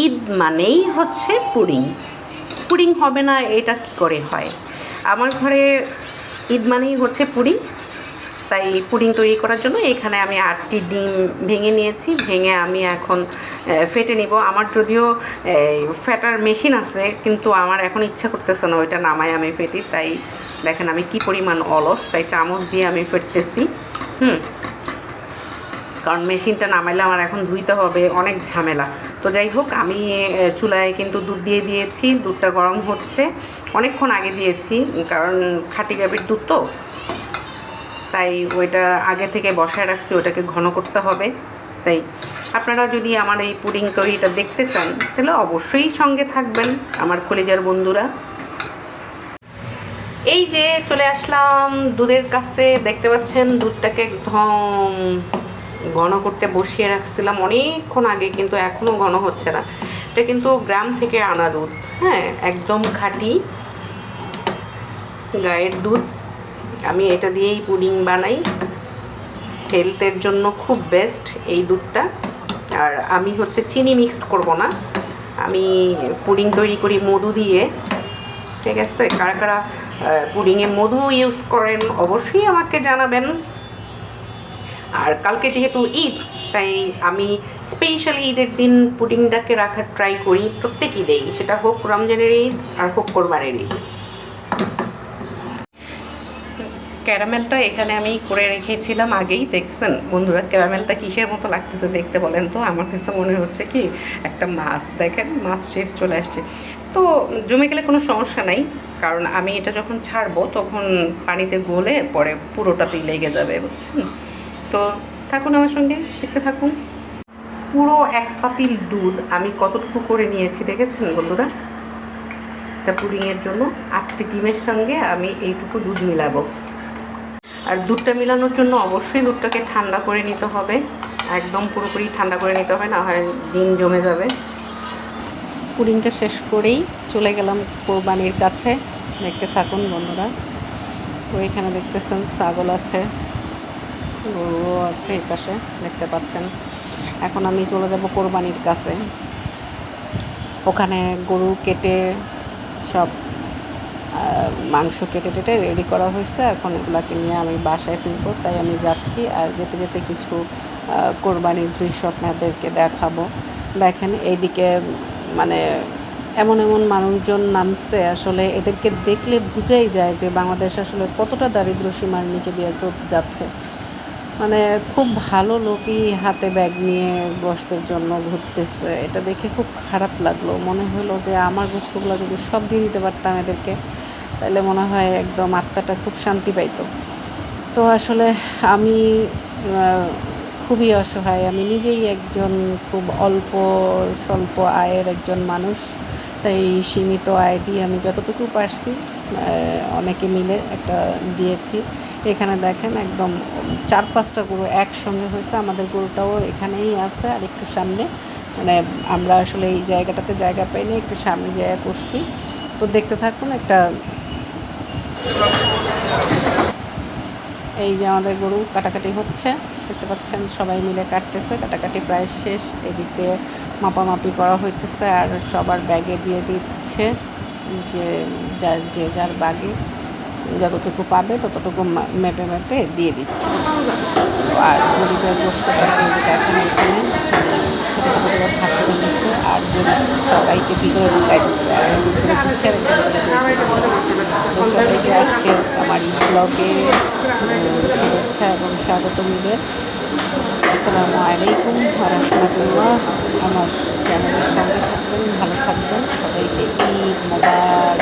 ঈদ মানেই হচ্ছে pudding. Pudding হবে না এটা কী করে হয়? আমার ঘরে ঈদ মানেই হচ্ছে পুডিং। তাই পুডিং তৈরি করার জন্য এখানে আমি 8টি ডিম ভেঙে নিয়েছি। ভেঙে আমি এখন ফেটে নিব। আমার যদিও ফেটার মেশিন আছে, কিন্তু আমার এখন ইচ্ছা করতেছে না ওইটা নামায় আমি ফেটি। তাই দেখেন আমি কি পরিমাণ অলস, তাই চামচ দিয়ে আমি ফেটতেছি। কারণ মেশিনটা নামাইলে আমার এখন ধুইতে হবে, অনেক ঝামেলা। তো যাই হোক, আমি চুলায় কিন্তু দুধ দিয়ে দিয়েছি। দুধটা গরম হচ্ছে, অনেকক্ষণ আগে দিয়েছি, কারণ খাঁটি গাভীর দুধ তো, তাই ওইটা আগে থেকে বসায় রাখছি, ওটাকে ঘন করতে হবে। তাই আপনারা যদি আমার এই পুডিং তৈরিটা দেখতে চান তাহলে অবশ্যই সঙ্গে থাকবেন আমার কলিজার বন্ধুরা। এই যে চলে আসলাম দুধের কাছে, দেখতে পাচ্ছেন দুধটাকে একদম ঘন করতে বসিয়ে রাখছিলাম অনেকক্ষণ আগে, কিন্তু এখনও ঘন হচ্ছে না। এটা কিন্তু গ্রাম থেকে আনা দুধ, হ্যাঁ, একদম খাঁটি গায়ের দুধ। আমি এটা দিয়েই পুডিং বানাই, হেলথের জন্য খুব বেস্ট এই দুধটা। আর আমি হচ্ছে চিনি মিক্সড করব না, আমি পুডিং তৈরি করি মধু দিয়ে। ঠিক আছে, কারা কারা পুডিংয়ে মধু ইউজ করেন অবশ্যই আমাকে জানাবেন। আর কালকে যেহেতু ঈদ, তাই আমি স্পেশালি ঈদের দিন পুডিংটাকে রাখার ট্রাই করি প্রত্যেক ঈদেই, সেটা হোক রমজানের ঈদ আর হোক কোরবানির ঈদ। ক্যারামেলটা এখানে আমি করে রেখেছিলাম আগেই, দেখছেন বন্ধুরা ক্যারামেলটা কিসের মতো লাগতেছে দেখতে বলেন তো? আমার কাছে মনে হচ্ছে কি একটা মাছ, দেখেন মাছ শেফ চলে আসছে। তো জমে গেলে কোনো সমস্যা নাই, কারণ আমি এটা যখন ছাড়বো তখন পানিতে গলে পরে পুরোটাতেই লেগে যাবে, বুঝছেন? তো থাকুন আমার সঙ্গে, দেখতে থাকুন। পুরো 1 পাতিল দুধ আমি কতটুকু করে নিয়েছি দেখেছেন বন্ধুরা? এটা পুডিংয়ের জন্য 8টি ডিমের সঙ্গে আমি এইটুকু দুধ মিলাবো। আর দুধটা মেলানোর জন্য অবশ্যই দুধটাকে ঠান্ডা করে নিতে হবে, একদম পুরোপুরি ঠান্ডা করে নিতে হবে, না হয় ডিম জমে যাবে। পুডিংটা শেষ করেই চলে গেলাম কোরবানির কাছে, দেখতে থাকুন বন্ধুরা। তো এখানে দেখতেছেন ছাগল আছে, গরুও আছে এই পাশে দেখতে পাচ্ছেন। এখন আমি চলে যাব কোরবানির কাছে। ওখানে গরু কেটে সব মাংস কেটে টেটে রেডি করা হয়েছে। এখন এগুলাকে নিয়ে আমি বাসায় ফিরবো, তাই আমি যাচ্ছি। আর যেতে যেতে কিছু কোরবানির দৃশ্য আপনাদেরকে দেখাবো। দেখেন এইদিকে মানে এমন এমন মানুষজন নামছে, আসলে এদেরকে দেখলে বুঝাই যায় যে বাংলাদেশ আসলে কতটা দারিদ্র সীমার নিচে দিয়ে যাচ্ছে। মানে খুব ভালো লোকই হাতে ব্যাগ নিয়ে গোশতের জন্য ঘুরতেছে, এটা দেখে খুব খারাপ লাগলো। মনে হলো যে আমার বস্তুগুলো যদি সব দিয়ে দিতে পারতাম এদেরকে, তাহলে মনে হয় একদম আত্মাটা খুব শান্তি পাইতো। তো আসলে আমি খুবই অসহায়, আমি নিজেই একজন খুব অল্প স্বল্প আয়ের একজন মানুষ। তাই সীমিত আয় দিয়ে আমি যতটুকু পারছি অনেকে মিলে একটা দিয়েছি। এখানে দেখেন একদম 4-5টা গরু একসঙ্গে হয়েছে, আমাদের গরুটাও এখানেই আছে আর একটু সামনে। মানে আমরা আসলে এই জায়গাটাতে জায়গা পাইনি, একটু সামনে জায়গা করছি। তো দেখতে থাকুন। এই যে আমাদের গরু কাটাকাটি হচ্ছে, দেখতে পাচ্ছেন সবাই মিলে কাটতেছে, কাটাকাটি প্রায় শেষ। এদিকে মাপামাপি করা হইতেছে আর সবার ব্যাগে দিয়ে দিচ্ছে, যে যার বাগে যতটুকু পাবে ততটুকু মেপে মেপে দিয়ে দিচ্ছে। আর গরিবের গোশতটাকে এখানে ছোটো ছোটো করে ভাগ করে দিচ্ছে, আর গরিব সবাইকে ভিতরে ঢুকাই দিচ্ছে, আর একজন করে দিচ্ছে আর একজন করে দিচ্ছে। তো সবাইকে আজকে আমার ঈদ ব্লগে শুভেচ্ছা এবং স্বাগতম ঈদের। আসসালামু আলাইকুম ওয়া রাহমাতুল্লাহ। আমার চ্যানেলের সঙ্গে থাকবেন, ভালো থাকবেন, সবাইকে ঈদ মোবারক।